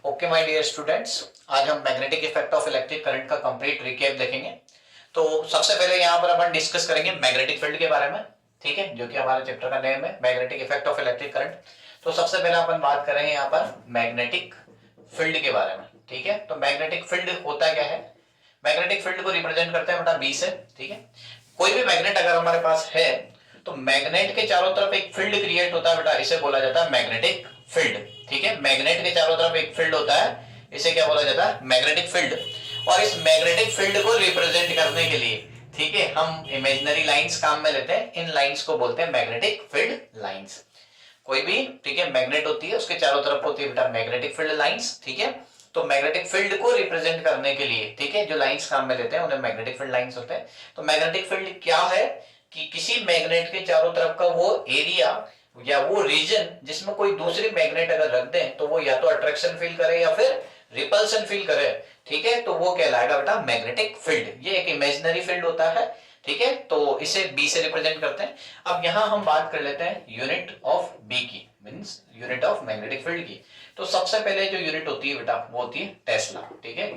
Okay my dear students, आज हम magnetic effect of electric current का कंप्लीट रिकैप देखेंगे। तो सबसे पहले यहाँ पर अपन डिस्कस करेंगे मैग्नेटिक फील्ड के बारे में, ठीक है, जो कि हमारे चैप्टर का नेम है magnetic effect of electric current. तो सबसे पहले अपन बात करेंगे यहाँ पर मैग्नेटिक फील्ड के बारे में, ठीक है। तो मैग्नेटिक फील्ड होता क्या है? मैग्नेटिक फील्ड को रिप्रेजेंट करते हैं बेटा बी से, ठीक है। कोई भी मैग्नेट अगर हमारे पास है तो मैग्नेट के चारों तरफ एक फील्ड क्रिएट होता है बेटा, इसे बोला जाता है मैग्नेटिक फील्ड, ठीक है। मैग्नेट के चारों तरफ एक फील्ड होता है, इसे क्या बोला जाता है? Magnetic field. और इस मैग्नेटिक फील्ड को रिप्रेजेंट करने के लिए, ठीक है, हम इमेजिनरी लाइंस काम में लेते हैं। इन लाइंस को बोलते हैं मैग्नेटिक फील्ड लाइंस। कोई भी, ठीक है, मैग्नेट होती है, उसके चारों तरफ होती है बेटा मैग्नेटिक फील्ड लाइंस, ठीक है। तो मैग्नेटिक फील्ड को रिप्रेजेंट करने के लिए, ठीक है, जो लाइंस काम में लेते हैं उन्हें मैग्नेटिक फील्ड लाइंस होते हैं। तो मैग्नेटिक फील्ड क्या है कि किसी मैग्नेट के चारों तरफ का वो एरिया या वो रीजन जिसमें कोई दूसरी मैग्नेट अगर रख दें तो वो या तो अट्रैक्शन फील करे या फिर रिपल्शन फील करे, ठीक है, तो वो कहलाएगा बेटा मैग्नेटिक फील्ड। ये एक इमेजिनरी फील्ड होता है, ठीक है। तो इसे बी से रिप्रेजेंट करते हैं। अब यहां हम बात कर लेते हैं यूनिट ऑफ बी की, means unit of magnetic field की। तो सबसे पहले जो यूनिट होती है बेटा वो होती है टेस्ला, ठीक है।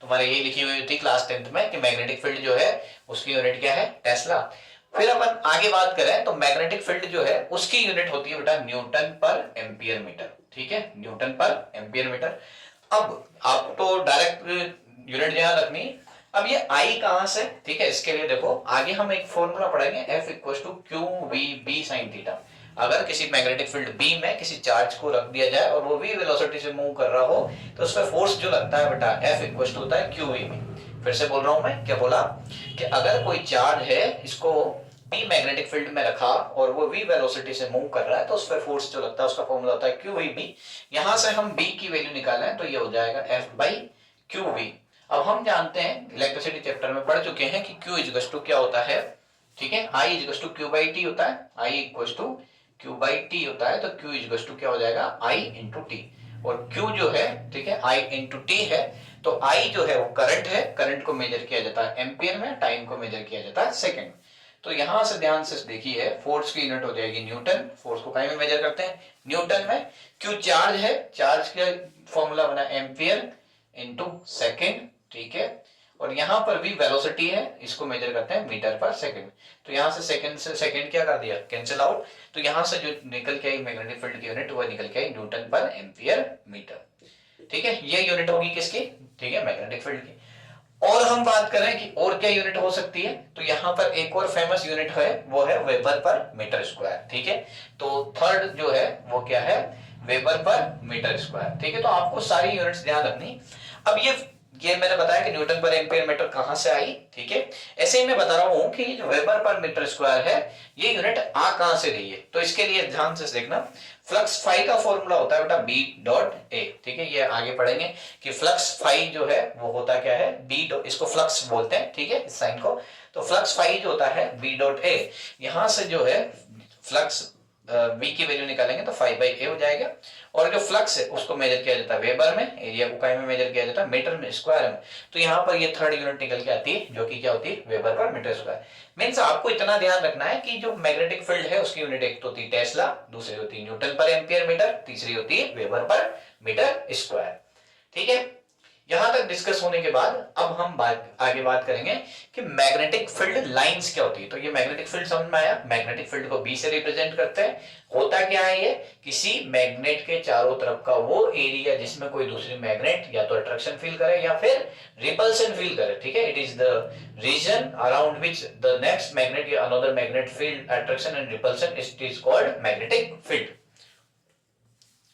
तुम्हारे ये लिखी हुई थी क्लास 10th में कि मैग्नेटिक फील्ड जो है उसकी यूनिट क्या है? टेस्ला। फिर अपन आगे बात करें तो मैग्नेटिक फील्ड जो है उसकी यूनिट होती है बेटा न्यूटन पर एम्पियर मीटर, ठीक है, न्यूटन पर एम्पियर मीटर। अब आप तो डायरेक्ट यूनिट यहां रखनी। अब ये आई कहां से, ठीक है, इसके लिए देखो आगे हम एक फॉर्मूला पढ़ेंगे, F equal to q v B sine theta. अगर किसी मैग्नेटिक फील्ड बी में किसी चार्ज को रख दिया जाए और वो वी वेलोसिटी से मूव कर रहा हो तो उस पर फोर्स जो लगता है बेटा F इक्वल टू होता है क्यू वी बी। फिर से बोल रहा हूं मैं, क्या बोला कि अगर कोई चार्ज है इसको बी मैग्नेटिक फील्ड में रखा और वो वी वेलोसिटी से मूव कर रहा है तो उस पर फोर्स जो लगता है उसका फॉर्मूला होता है क्यू वी बी। यहां से हम बी की वैल्यू निकालें तो ये हो जाएगा F बाई क्यू वी। अब हम जानते हैं इलेक्ट्रिसिटी चैप्टर में पढ़ चुके हैं कि Q इक्वल टू क्या होता है, ठीक है, I equal to q by t होता है, I equal to q by t होता है। तो Q इक्वल टू क्या हो जाएगा? I into T. और Q जो है, ठीक है, I इंटू टी है। तो I जो है वो करंट है, करंट को मेजर किया जाता है एम्पियर में, टाइम को मेजर किया जाता है सेकंड। तो यहां से ध्यान से देखिए, फोर्स की यूनिट हो जाएगी न्यूटन, फोर्स को कहीं में मेजर करते हैं न्यूटन में। Q चार्ज है, चार्ज का फॉर्मूला बना एम्पियर इंटू सेकेंड, ठीक है। और यहां पर भी वेलोसिटी है, इसको मेजर करते हैं मीटर पर सेकंड। तो यहां से सेकंड क्या कर दिया? Cancel out. तो यहां से जो निकल के आई मैग्नेटिक फील्ड की यूनिट वो निकल के आई न्यूटन पर एम्पियर मीटर, ठीक है। ये यूनिट होगी किसकी? ठीक है, मैग्नेटिक फील्ड की। और हम बात करें कि और क्या यूनिट हो सकती है, तो यहां पर एक और फेमस यूनिट है, वो है वेबर पर मीटर स्क्वायर, ठीक है। तो थर्ड जो है वो क्या है? वेबर पर मीटर स्क्वायर, ठीक है। तो आपको सारी यूनिट्स ध्यान रखनी। अब ये मैंने बताया कि न्यूटन पर एम्पियर मीटर कहां से आई, ठीक है। ऐसे ही मैं बता रहा हूं कि जो वेबर पर मीटर स्क्वायर है ये यूनिट आ कहां से रही है। तो इसके लिए ध्यान से देखना, फ्लक्स फाई का फॉर्मूला होता है बेटा बी डॉट ए, ठीक है। ये आगे पढ़ेंगे कि फ्लक्स फाई जो है वो होता क्या है? बी डॉट, इसको फ्लक्स बोलते हैं, ठीक है, इस साइन को। तो फ्लक्स फाई जो होता है बी डॉट ए, यहां से जो है फ्लक्स बी की वैल्यू निकालेंगे तो 5 बाई ए हो जाएगा। और जो फ्लक्स है उसको मेजर किया जाता है वेबर में, एरिया को काई में मेजर किया जाता है मीटर में, स्क्वायर में। तो यहाँ पर ये थर्ड यूनिट निकल के आती है जो कि क्या होती है? वेबर पर मीटर स्क्वायर। मींस आपको इतना ध्यान रखना है कि जो मैग्नेटिक फील्ड है उसकी यूनिट एक तो होती है टेस्ला, दूसरी होती है न्यूटन पर एम्पियर मीटर, तीसरी होती है वेबर पर मीटर स्क्वायर, ठीक है। यहां तक डिस्कस होने के बाद अब हम आगे बात करेंगे कि मैग्नेटिक फील्ड लाइंस क्या होती है। तो ये मैग्नेटिक फील्ड समझ में आया, मैग्नेटिक फील्ड को बी से रिप्रेजेंट करते हैं। होता क्या है ये? किसी मैग्नेट के चारों तरफ का वो एरिया जिसमें कोई दूसरी मैग्नेट या तो अट्रैक्शन फील करे या फिर रिपल्शन फील करे, ठीक है। It is the region around which the next magnet या another magnet feel attraction and repulsion, it is called magnetic field.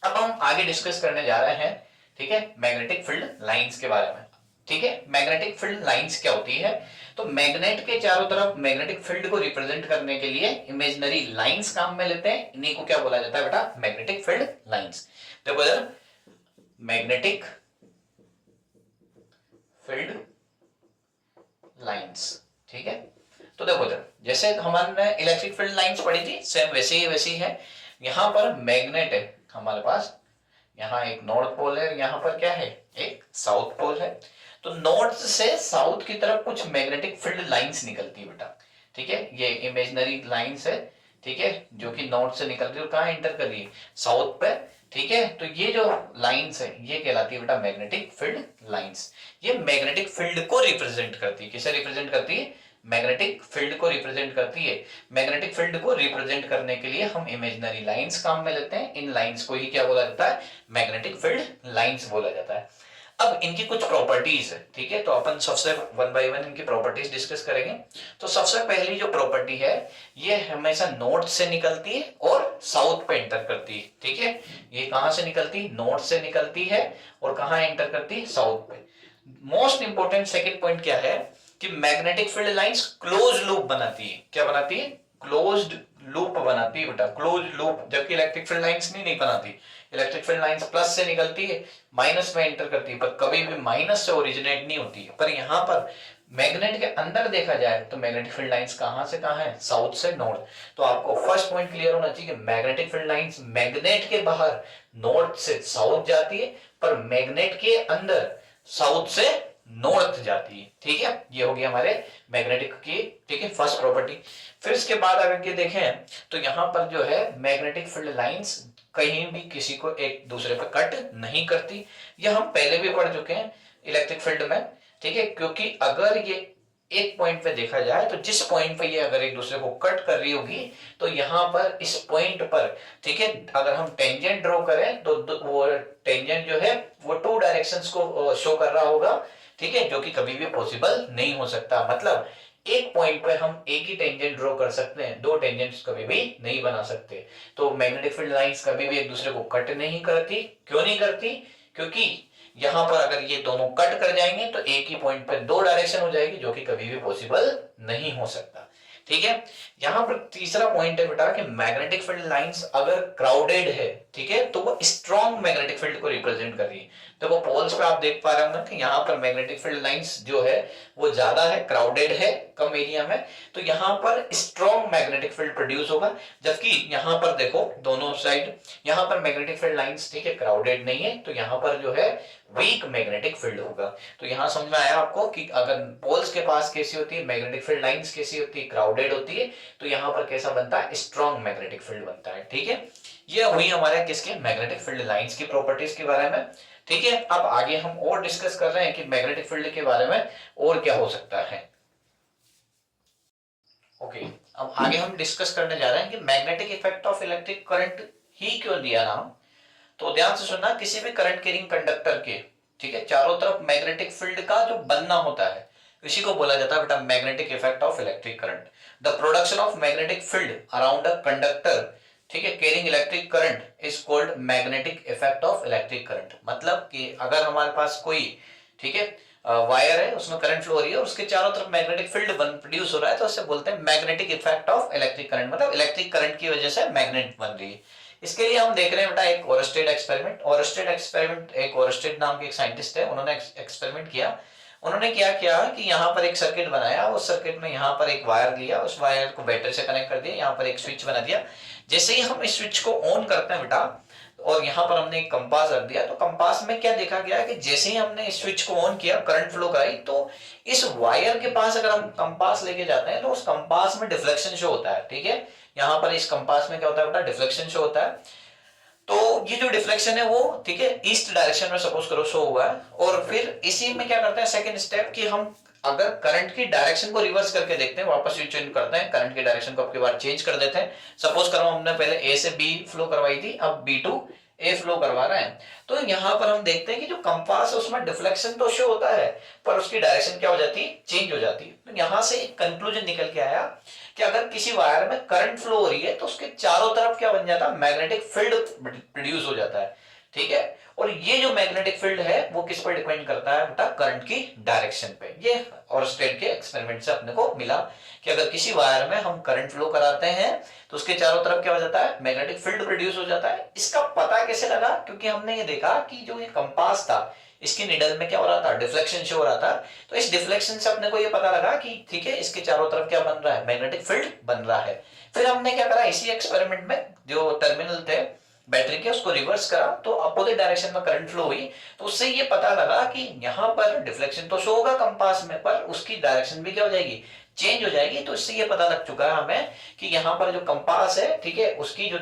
अब हम आगे डिस्कस करने जा रहे हैं, ठीक है, मैग्नेटिक फील्ड लाइंस के बारे में, ठीक है। मैग्नेटिक फील्ड लाइंस क्या होती है? तो मैग्नेट के चारों तरफ मैग्नेटिक फील्ड को रिप्रेजेंट करने के लिए इमेजिनरी लाइंस काम में लेते हैं। इन्हीं को क्या बोला जाता है बेटा? Magnetic field lines. देखो इधर, मैग्नेटिक फील्ड लाइंस, ठीक है। तो देखो इधर, जैसे हमारे इलेक्ट्रिक फील्ड लाइंस पढ़ी थी सेम वैसे ही है। यहां पर मैग्नेट है हमारे पास, यहाँ एक नॉर्थ पोल है, यहाँ पर क्या है? एक साउथ पोल है। तो नॉर्थ से साउथ की तरफ कुछ मैग्नेटिक फील्ड लाइंस निकलती है बेटा, ठीक है। ये इमेजिनरी लाइंस है, ठीक है, जो कि नॉर्थ से निकल रही है और कहाँ एंटर कर रही है? साउथ पे, ठीक है। तो ये जो लाइंस है ये कहलाती है बेटा मैग्नेटिक फील्ड लाइंस। ये मैग्नेटिक फील्ड को रिप्रेजेंट करती है। किसे रिप्रेजेंट करती है? मैग्नेटिक फील्ड को रिप्रेजेंट करती है। मैग्नेटिक फील्ड को रिप्रेजेंट करने के लिए हम इमेजिनरी लाइंस काम में लेते हैं। इन लाइंस को ही क्या बोला जाता है? मैग्नेटिक फील्ड लाइंस बोला जाता है। अब इनकी कुछ प्रॉपर्टीज है, ठीक है, तो अपन सबसे वन बाय वन इनकी प्रॉपर्टीज डिस्कस करेंगे। तो सबसे पहली जो प्रॉपर्टी है ये हमेशा नॉर्थ से निकलती है और साउथ पे एंटर करती है, ठीक है। ये कहां से निकलती है? नॉर्थ से निकलती है और कहां एंटर करती है? साउथ पे। मोस्ट इंपोर्टेंट सेकंड पॉइंट क्या है कि magnetic field lines close loop बनाती है। क्या बनाती है? क्लोज्ड लूप बनाती है बेटा, क्लोज लूप। जबकि इलेक्ट्रिक फील्ड लाइंस नहीं बनाती। इलेक्ट्रिक फील्ड लाइंस प्लस से निकलती है, माइनस में एंटर करती है, पर कभी भी माइनस से ओरिजिनेट नहीं होती है। पर यहाँ पर मैग्नेट के अंदर देखा जाए तो मैग्नेटिक फील्ड लाइंस कहां से कहां है? साउथ से नॉर्थ। तो आपको फर्स्ट पॉइंट क्लियर होना चाहिए कि मैग्नेटिक फील्ड लाइंस मैग्नेट के बाहर नॉर्थ से साउथ जाती है, पर मैग्नेट के अंदर साउथ से नॉर्थ जाती है, ठीक है। ये हो गया हमारे मैग्नेटिक की, ठीक है, फर्स्ट प्रॉपर्टी। फिर इसके बाद अगर के देखें तो यहाँ पर जो है मैग्नेटिक फील्ड लाइंस कहीं भी किसी को एक दूसरे पे कट नहीं करती। ये हम पहले भी पढ़ चुके हैं इलेक्ट्रिक फील्ड में, ठीक है। क्योंकि अगर ये एक पॉइंट पे देखा जाए तो जिस पॉइंट पे ये अगर एक दूसरे को कट कर रही होगी तो यहाँ पर इस पॉइंट पर, ठीक है, अगर हम टेंजेंट ड्रॉ करें तो वो टेंजेंट जो है वो टू डायरेक्शंस को शो कर रहा होगा, ठीक है, जो कि कभी भी पॉसिबल नहीं हो सकता। मतलब एक पॉइंट पे हम एक ही टेंजेंट ड्रॉ कर सकते हैं, दो टेंजेंट्स कभी भी नहीं बना सकते। तो मैग्नेटिक फील्ड लाइंस कभी भी एक दूसरे को कट नहीं करती। क्यों नहीं करती? क्योंकि यहां पर अगर ये दोनों कट कर जाएंगे तो एक ही पॉइंट पे दो डायरेक्शन हो जाएगी, जो कि कभी भी पॉसिबल नहीं हो सकता, ठीक है। यहां पर तीसरा पॉइंट है बेटा कि मैग्नेटिक फील्ड लाइंस अगर क्राउडेड है, ठीक है, तो वो स्ट्रॉन्ग मैग्नेटिक फील्ड को रिप्रेजेंट कर रही है। तो वो पोल्स पे आप देख पा रहे होंगे कि यहाँ पर मैग्नेटिक फील्ड लाइंस जो है वो ज्यादा है, क्राउडेड है, कम एरिया में, तो यहाँ पर स्ट्रॉन्ग मैग्नेटिक फील्ड प्रोड्यूस होगा। जबकि यहाँ पर देखो दोनों साइड, यहाँ पर मैग्नेटिक फील्ड लाइंस, ठीक है, क्राउडेड नहीं है, तो यहाँ पर जो है वीक मैग्नेटिक फील्ड होगा। तो यहाँ समझ में आया आपको कि अगर पोल्स के पास कैसी होती है मैग्नेटिक फील्ड लाइंस, कैसी होती है? क्राउडेड होती है। तो यहाँ पर कैसा बनता है? स्ट्रॉन्ग मैग्नेटिक फील्ड बनता है, ठीक है। ये हुई हमारे किसके? मैग्नेटिक फील्ड लाइंस की प्रॉपर्टीज के बारे में, ठीक है। अब आगे हम और डिस्कस कर रहे हैं कि मैग्नेटिक फील्ड के बारे में और क्या हो सकता है। ओके, अब आगे हम डिस्कस करने जा रहे हैं कि magnetic effect of electric current ही क्यों दिया नाम। तो ध्यान से सुनना, किसी भी करंट कैरिंग कंडक्टर के, ठीक है, चारों तरफ मैग्नेटिक फील्ड का जो बनना होता है इसी को बोला जाता है बेटा magnetic effect of electric current. The production of magnetic field around a conductor, ठीक है, carrying electric current is called magnetic effect of electric current. मतलब कि अगर हमारे पास कोई, ठीक है, वायर है, उसमें करंट फ्लो हो रही है और उसके चारों तरफ मैग्नेटिक फील्ड प्रोड्यूस हो रहा है, तो उससे बोलते हैं magnetic effect of electric current. मतलब इलेक्ट्रिक करंट की वजह से मैग्नेट बन रही है। इसके लिए हम देख रहे हैं बेटा एक ओरस्टेड एक्सपेरिमेंट। ओरस्टेड एक्सपेरिमेंट, एक ओरस्टेड नाम के एक साइंटिस्ट है, उन्होंने एक्सपेरिमेंट किया। उन्होंने क्या किया कि यहाँ पर एक सर्किट बनाया, उस सर्किट में यहाँ पर एक वायर लिया, उस वायर को बैटरी से कनेक्ट कर दिया, यहाँ पर एक स्विच बना दिया। जैसे ही हम इस स्विच को ऑन करते हैं बेटा और यहाँ पर हमने एक कंपास रख दिया, तो कंपास में क्या देखा गया कि जैसे ही हमने इस स्विच को ऑन किया, करंट फ्लो कराई, तो इस वायर के पास अगर हम कंपास लेके जाते हैं तो उस कंपास में डिफ्लेक्शन शो होता है, ठीक है। यहाँ पर इस कंपास में क्या होता है बेटा? डिफ्लेक्शन शो होता है। तो ये जो डिफ्लेक्शन है वो, ठीक है, ईस्ट डायरेक्शन में सपोज करो शो हुआ है। और फिर इसी में क्या करते हैं सेकंड स्टेप कि हम अगर करंट की डायरेक्शन को रिवर्स करके देखते हैं, वापस स्विच ऑन करते हैं, करंट की डायरेक्शन को आपके बार चेंज कर देते हैं। सपोज करो हमने पहले ए से बी फ्लो करवाई थी, अब बी टू ए फ्लो करवा रहे हैं। तो यहाँ पर हम देखते हैं कि जो कंपास है उसमें डिफ्लेक्शन तो शो होता है, पर उसकी डायरेक्शन क्या हो जाती है? चेंज हो जाती है। तो यहाँ से एक कंक्लूजन निकल के आया कि अगर किसी वायर में करंट फ्लो हो रही है तो उसके चारों तरफ क्या बन जाता है? मैग्नेटिक फील्ड प्रोड्यूस हो जाता है, ठीक है। और ये जो मैग्नेटिक फील्ड है वो किस पर डिपेंड करता है बेटा? करंट की डायरेक्शन पे। ये ओरस्टेड के एक्सपेरिमेंट से अपने को मिला कि अगर किसी वायर में हम करंट फ्लो कराते हैं तो उसके चारों तरफ क्या हो जाता है? मैग्नेटिक फील्ड प्रोड्यूस हो जाता है। इसका पता कैसे लगा? क्योंकि हमने ये देखा कि जो ये कंपास था इसकी निडल में क्या हो रहा था? डिफ्लेक्शन शो हो रहा था। तो इस डिफ्लेक्शन से अपने को ये पता लगा कि ठीक है, इसके चारों तरफ क्या बन रहा है? मैग्नेटिक फील्ड बन रहा है। फिर हमने क्या करा, इसी एक्सपेरिमेंट में जो टर्मिनल थे बैटरी के उसको रिवर्स करा, तो अपोजिट डायरेक्शन में करंट फ्लो हुई। तो उससे ये पता लगा कि यहाँ पर डिफ्लेक्शन तो शो होगा कंपास में, पर उसकी डायरेक्शन भी क्या हो जाएगी? चेंज हो जाएगी। तो इससे ये पता लग चुका है हमें कि यहाँ पर जो कंपास है, ठीक है, उसकी जो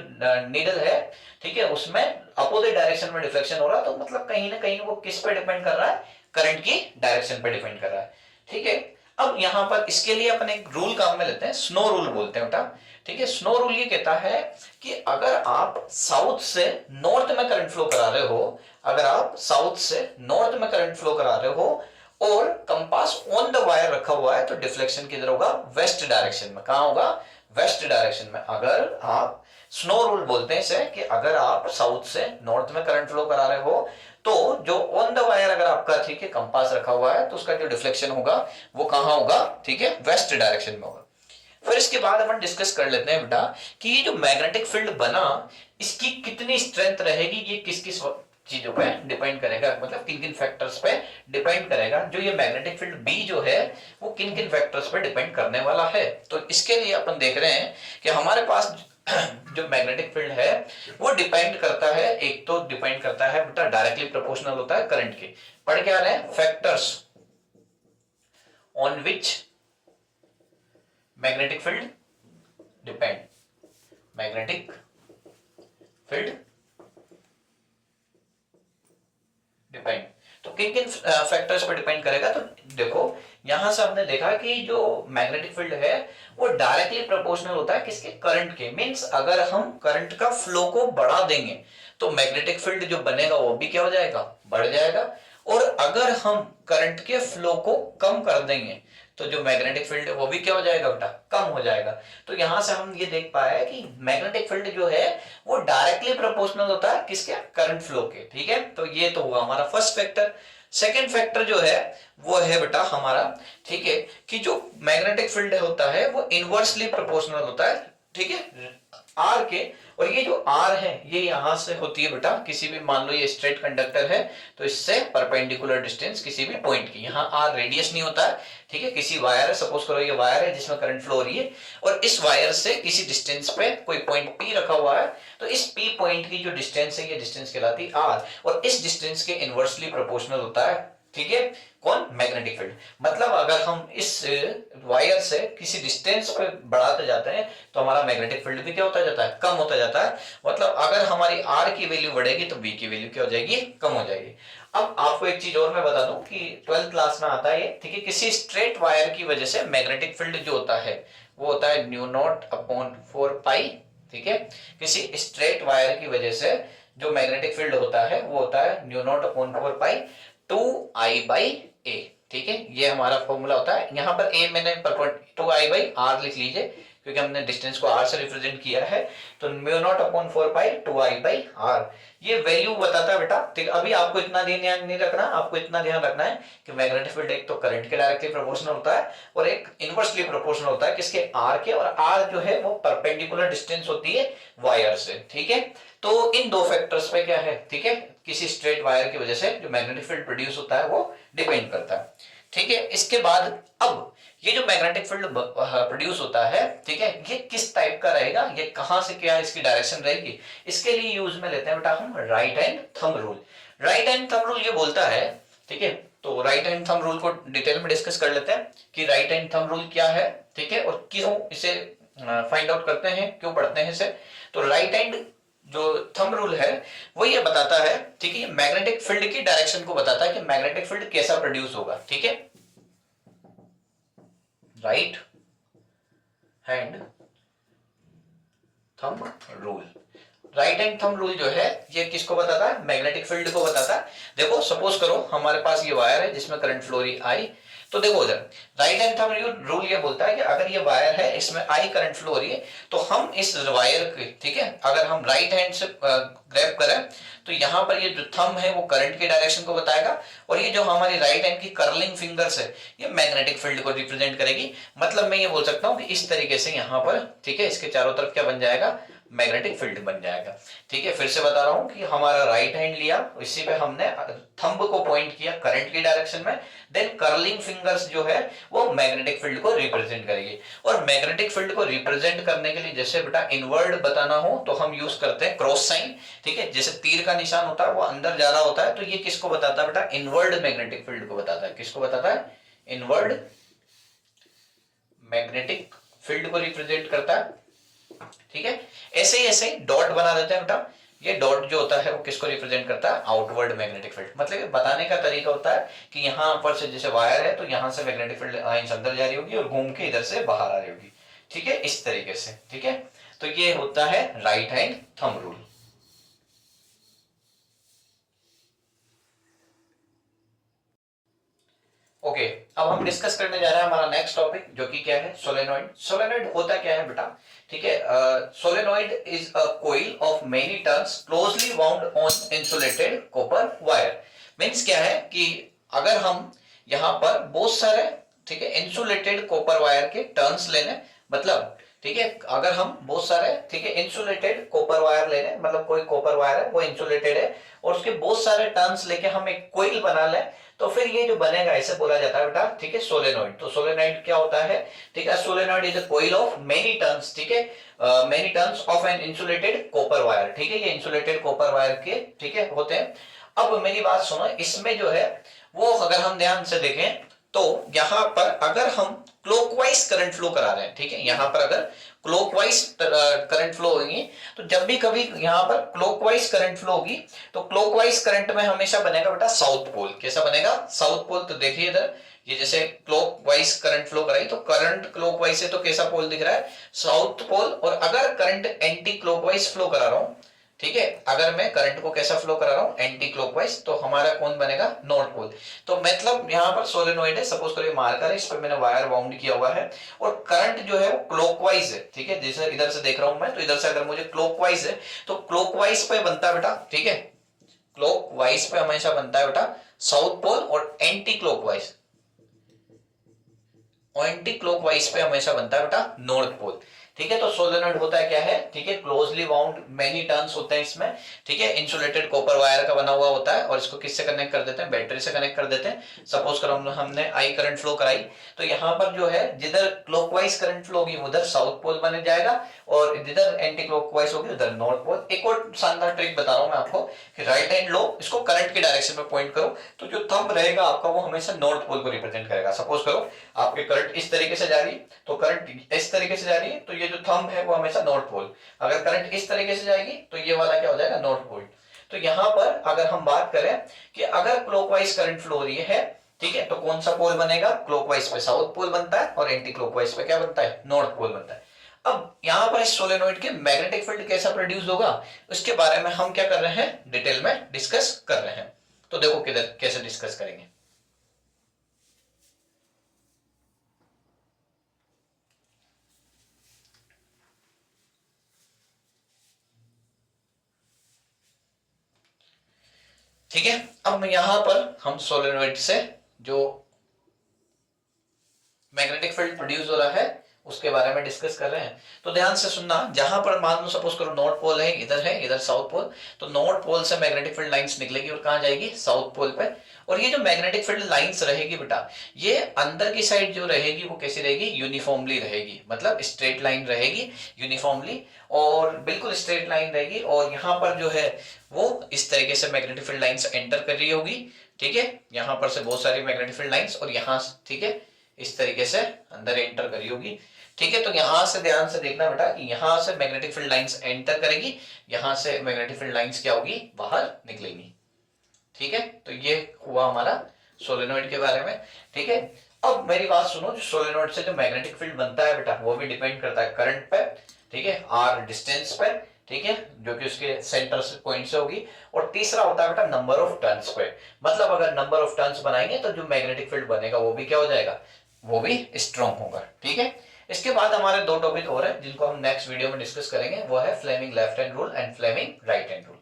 नीडल है, ठीक है, उसमें अपोजिट डायरेक्शन में डिफ्लेक्शन हो रहा है। तो मतलब कहीं ना कहीं वो किस पे डिपेंड कर रहा है, करंट की डायरेक्शन पे डिपेंड कर रहा है। ठीक है, अब यहाँ पर इसके लिए अपन एक रूल काम में लेते हैं, स्नो रूल बोलते हैं बेटा। ठीक है, स्नो रूल ये कहता है कि अगर आप साउथ से नॉर्थ में करंट फ्लो करा रहे हो, अगर आप साउथ से नॉर्थ में करंट फ्लो करा रहे हो और कंपास ऑन द वायर रखा हुआ है, तो डिफ्लेक्शन किधर होगा, वेस्ट डायरेक्शन में। कहां होगा, वेस्ट डायरेक्शन में। अगर आप, स्नो रूल बोलते हैं इसे, कि अगर आप साउथ से नॉर्थ में करंट फ्लो करा रहे हो तो जो ऑन द वायर अगर आपका, ठीक है, कंपास रखा हुआ है, तो उसका जो डिफ्लेक्शन होगा वो कहां होगा, ठीक है, वेस्ट डायरेक्शन में होगा। फिर इसके बाद अपन डिस्कस कर लेते हैं बेटा कि ये जो मैग्नेटिक फील्ड बना, इसकी कितनी स्ट्रेंथ रहेगी, ये किस किस चीजों पे डिपेंड करेगा, मतलब किन किन फैक्टर्स पे डिपेंड करेगा। जो ये मैग्नेटिक फील्ड बी जो है वो किन किन फैक्टर्स पे डिपेंड करने वाला है। तो इसके लिए अपन देख रहे हैं कि हमारे पास जो मैग्नेटिक फील्ड है वो डिपेंड करता है, एक तो डिपेंड करता है बेटा डायरेक्टली प्रोपोर्शनल होता है करंट के। पढ़ क्या रहे हैं, factors on which magnetic field depend, magnetic field depend. तो किन किन फैक्टर्स पर डिपेंड करेगा, तो देखो यहां से हमने देखा कि जो मैग्नेटिक फील्ड है वो डायरेक्टली प्रोपोर्शनल होता है किसके, करंट के। मींस अगर हम करंट का फ्लो को बढ़ा देंगे तो मैग्नेटिक फील्ड जो बनेगा वो भी क्या हो जाएगा, बढ़ जाएगा। और अगर हम करंट के फ्लो को कम कर देंगे तो जो मैग्नेटिक फील्ड है वो भी क्या हो जाएगा बेटा, कम हो जाएगा। तो यहां से हम ये देख पाए कि मैग्नेटिक फील्ड जो है वो डायरेक्टली प्रोपोर्शनल होता है किसके, करंट फ्लो के। ठीक है, तो ये तो हुआ हमारा फर्स्ट फैक्टर। सेकेंड फैक्टर जो है वो है बेटा हमारा, ठीक है, कि जो मैग्नेटिक फील्ड होता है वो इनवर्सली प्रोपोर्शनल होता है, ठीक है, आर के। और ये जो आर है ये यहां से होती है बेटा किसी भी, मान लो ये स्ट्रेट कंडक्टर है तो इससे परपेंडिकुलर डिस्टेंस किसी भी पॉइंट की, यहाँ आर रेडियस नहीं होता है, ठीक है, किसी वायर है, सपोज करो ये वायर है जिसमें करंट फ्लो हो रही है और इस वायर से किसी डिस्टेंस पे कोई पॉइंट पी रखा हुआ है, तो इस पी पॉइंट की जो डिस्टेंस है ये डिस्टेंस कहलाती है आर, और इस डिस्टेंस के इनवर्सली प्रोपोर्शनल होता है, ठीक है, कौन, मैग्नेटिक फील्ड। मतलब अगर हम इस वायर से किसी डिस्टेंस पे बढ़ाते जाते हैं तो हमारा मैग्नेटिक फील्ड भी क्या होता जाता है, कम होता जाता है। मतलब अगर हमारी आर की वैल्यू बढ़ेगी तो बी की वैल्यू क्या हो जाएगी, कम हो जाएगी। अब आपको एक चीज और मैं बता दूं कि 12th क्लास में आता है, ठीक है, किसी स्ट्रेट वायर की वजह से मैग्नेटिक फील्ड जो होता है वो होता है न्यू नॉट अपॉन 4 पाई। ठीक है, किसी स्ट्रेट वायर की वजह से जो मैग्नेटिक फील्ड होता है वो होता है new not upon 4 pi 2I/A। ठीक है, ये हमारा फॉर्मूला होता है। यहाँ पर a मैंने 2I/r लिख लीजिए क्योंकि हमने डिस्टेंस को r से रिप्रेजेंट किया है। तो म्यू नॉट अपॉन 4 पाई 2I/r ये वैल्यू बताता है बेटा। ठीक, अभी आपको इतना ध्यान नहीं रखना, आपको इतना ध्यान रखना है कि मैग्नेटिक फील्ड एक तो करंट के डायरेक्टली प्रोपोर्शनल होता है और एक इनवर्सली प्रोपोर्शनल होता है किसके, r के। और r जो है वो परपेंडिकुलर डिस्टेंस होती है वायर से। ठीक है, तो इन दो फैक्टर्स पे क्या है, ठीक है, किसी स्ट्रेट वायर की वजह से जो मैग्नेटिक फील्ड प्रोड्यूस होता है वो डिपेंड करता है। ठीक है, इसके बाद अब ये जो मैग्नेटिक फील्ड प्रोड्यूस होता है, ठीक है, ये किस टाइप का रहेगा, ये कहां से क्या इसकी डायरेक्शन रहेगी, इसके लिए यूज में लेते हैं बेटा हम right hand thumb rule. Right hand thumb rule ये बोलता है, ठीक है, तो राइट हैंड थंब रूल को डिटेल में डिस्कस कर लेते हैं कि राइट हैंड थंब रूल क्या है, ठीक है, और क्यों इसे फाइंड आउट करते हैं, क्यों पढ़ते हैं इसे। तो राइट हैंड जो थंब रूल है वो ये बताता है, ठीक है, मैग्नेटिक फील्ड की डायरेक्शन को बताता है कि मैग्नेटिक फील्ड कैसा प्रोड्यूस होगा। ठीक है, right hand thumb rule, right hand thumb rule जो है ये किसको बताता है, मैग्नेटिक फील्ड को बताता है। देखो सपोज करो हमारे पास ये वायर है जिसमें करंट फ्लो रही आई, तो देखो उधर राइट हैंड थंब रूल ये बोलता है कि अगर ये वायर है इसमें आई करंट फ्लो हो रही है तो हम इस वायर के, ठीक है, अगर हम राइट हैंड से ग्रैब करें तो यहाँ पर ये जो थंब है वो करंट की डायरेक्शन को बताएगा और ये जो हमारी राइट हैंड की कर्लिंग फिंगर्स है ये मैग्नेटिक फील्ड को रिप्रेजेंट करेगी। मतलब मैं ये बोल सकता हूँ कि इस तरीके से यहाँ पर, ठीक है, इसके चारों तरफ क्या बन जाएगा, मैग्नेटिक फील्ड बन जाएगा। ठीक है, फिर से बता रहा हूं कि हमारा राइट हैंड लिया, इसी पे हमने थंब को पॉइंट किया करंट की डायरेक्शन में, देन कर्लिंग फिंगर्स जो है वो मैग्नेटिक फील्ड को रिप्रेजेंट करेगी। और मैग्नेटिक फील्ड को रिप्रेजेंट करने के लिए जैसे बेटा इनवर्ड बताना हो तो हम यूज करते हैं क्रॉस साइन। ठीक है, जैसे तीर का निशान होता है वो अंदर जा रहा होता है, तो ये किसको बताता है बेटा, इनवर्ड मैग्नेटिक फील्ड को बताता है। किसको बताता है, इनवर्ड मैग्नेटिक फील्ड को रिप्रेजेंट करता है, ठीक है। ऐसे ही डॉट बना देते हैं बेटा, ये डॉट जो होता है वो किसको रिप्रेजेंट करता है, आउटवर्ड मैग्नेटिक फील्ड। मतलब बताने का तरीका होता है कि यहाँ पर से जैसे वायर है तो यहाँ से मैग्नेटिक फील्ड लाइंस अंदर जा रही होगी और घूम के इधर से बाहर आ रही होगी, ठीक है, इस तरीके से, ठीक है। तो ये होता है right hand thumb rule. Okay, अब हम डिस्कस करने जा रहे हैं हमारा नेक्स्ट टॉपिक, जो कि क्या है, सोलेनॉइड। सोलेनॉइड होता क्या है बेटा, ठीक है। Solenoid is a coil of many turns closely wound on insulated copper wire. Means क्या है कि अगर हम यहाँ पर बहुत सारे, ठीक है, इंसुलेटेड कॉपर वायर के टर्न्स लेने, मतलब ठीक है, अगर हम बहुत सारे, ठीक है, इंसुलेटेड कॉपर वायर ले लें, मतलब कोई कॉपर वायर है वो इंसुलेटेड है और उसके बहुत सारे टर्न्स लेके हम एक कोइल बना लें, तो फिर ये जो बनेगा इसे बोला जाता है बेटा, ठीक है, सोलेनॉइड। तो सोलेनॉइड क्या होता है, ठीक है, solenoid is a coil of many turns, ठीक है, many turns of an insulated copper wire, ठीक है, ये इंसुलेटेड कॉपर वायर के, ठीक है, होते हैं। अब मेरी बात सुनो, इसमें जो है वो अगर हम ध्यान से देखें तो यहाँ पर अगर हम क्लॉकवाइज करंट फ्लो करा रहे हैं, ठीक है, यहाँ पर अगर क्लॉकवाइज करंट फ्लो होगी, तो जब भी कभी यहाँ पर क्लॉकवाइज करंट फ्लो होगी तो क्लॉकवाइज करंट में हमेशा बनेगा बेटा साउथ पोल। कैसा बनेगा, साउथ पोल। तो देखिए इधर ये जैसे क्लॉकवाइज करंट फ्लो कराई तो करंट क्लॉकवाइज है तो कैसा पोल दिख रहा है, साउथ पोल। और अगर करंट एंटी क्लॉकवाइज फ्लो करा रहा हूं, ठीक है, अगर मैं करंट को कैसा फ्लो करा रहा हूं, एंटी क्लॉकवाइज, तो हमारा कौन बनेगा, नॉर्थ पोल। तो मतलब यहाँ पर सोलेनोइड है, सपोज करो ये मार्कर है, इस पर मैंने वायर वाउंड किया हुआ है और करंट जो है वो क्लॉकवाइज है, ठीक है, जैसे इधर से देख रहा हूं मैं, तो इधर से अगर मुझे क्लॉकवाइज है तो क्लॉकवाइज पे बनता है बेटा, ठीक है, क्लॉकवाइज पे हमेशा बनता है बेटा साउथ पोल और एंटी क्लॉकवाइज, एंटी क्लॉकवाइज पे हमेशा बनता है बेटा नॉर्थ पोल, ठीक है। तो सोलेनॉइड होता है क्या है, ठीक है, क्लोजली वाउंड मेनी टर्न्स होते हैं इसमें, ठीक है, इंसुलेटेड कॉपर वायर का बना हुआ होता है और इसको किससे कनेक्ट कर देते हैं, बैटरी से कनेक्ट कर देते हैं। सपोज करो हमने आई करंट फ्लो कराई तो यहाँ पर जो है जिधर क्लॉकवाइज करंट फ्लो होगी उधर साउथ पोल बन जाएगा और जिधर एंटी क्लॉकवाइज होगी उधर नॉर्थ पोल। एक और शानदार ट्रिक बता रहा हूं मैं आपको कि राइट हैंड लो, इसको करंट की डायरेक्शन में पॉइंट करो तो जो थंब रहेगा आपका वो हमेशा नॉर्थ पोल को रिप्रेजेंट करेगा। सपोज करो आपके करंट इस तरीके से जा रही है तो करंट इस तरीके से जा रही है तो ये जो थंब है वो हमेशा नॉर्थ पोल। अगर करंट इस तरीके से जाएगी तो ये वाला क्या हो जाएगा, नॉर्थ पोल। तो यहां पर अगर हम बात करें कि अगर क्लॉकवाइज करंट फ्लो हो रही है, ठीक है, तो कौन सा पोल बनेगा, क्लॉकवाइज पे साउथ पोल बनता है और एंटी क्लॉकवाइज पे क्या बनता है, नॉर्थ पोल बनता है। अब यहां पर इस सोलेनोइड के मैग्नेटिक फील्ड कैसा प्रोड्यूस होगा उसके बारे में हम क्या कर रहे हैं, डिटेल में डिस्कस कर रहे हैं। तो देखो किधर कैसे डिस्कस करेंगे। ठीक है, अब यहां पर हम सोलेनोइड से जो मैग्नेटिक फील्ड प्रोड्यूस हो रहा है उसके बारे में डिस्कस कर रहे हैं। तो ध्यान से सुनना, जहां पर मान लो सपोज करो नॉर्थ पोल है इधर साउथ पोल, तो नॉर्थ पोल से मैग्नेटिक फील्ड लाइंस निकलेगी और कहां जाएगी, साउथ पोल पे। और ये जो मैग्नेटिक फील्ड लाइंस रहेगी बेटा, ये अंदर की साइड जो रहेगी वो कैसी रहेगी, यूनिफॉर्मली रहेगी, मतलब स्ट्रेट लाइन रहेगी यूनिफॉर्मली और बिल्कुल स्ट्रेट लाइन रहेगी। और यहाँ पर जो है वो इस तरीके से मैग्नेटिक फील्ड लाइंस एंटर कर रही होगी, ठीक है, यहाँ पर से बहुत सारी मैग्नेटिक फील्ड लाइंस और यहाँ, ठीक है, इस तरीके से अंदर एंटर करी होगी, ठीक है। तो यहां से ध्यान से देखना बेटा कि यहां से मैग्नेटिक फील्ड लाइंस एंटर करेगी, यहां से मैग्नेटिक फील्ड लाइंस क्या होगी, बाहर निकलेंगी, ठीक है। तो ये हुआ हमारा सोलेनोइड के बारे में, ठीक है। अब मेरी बात सुनो, जो सोलेनोइड से जो मैग्नेटिक फील्ड बनता है बेटा वो भी डिपेंड करता है करंट पे, ठीक है, आर डिस्टेंस पे, ठीक है, जो कि उसके सेंटर से पॉइंट से होगी। और तीसरा होता है बेटा नंबर ऑफ टर्न्स पे, मतलब अगर नंबर ऑफ टर्न्स बनाएंगे तो जो मैग्नेटिक फील्ड बनेगा वो भी क्या हो जाएगा, वो भी स्ट्रॉन्ग होगा, ठीक है। इसके बाद हमारे दो टॉपिक और है जिनको हम नेक्स्ट वीडियो में डिस्कस करेंगे, वो है Fleming left hand rule and Fleming right hand rule.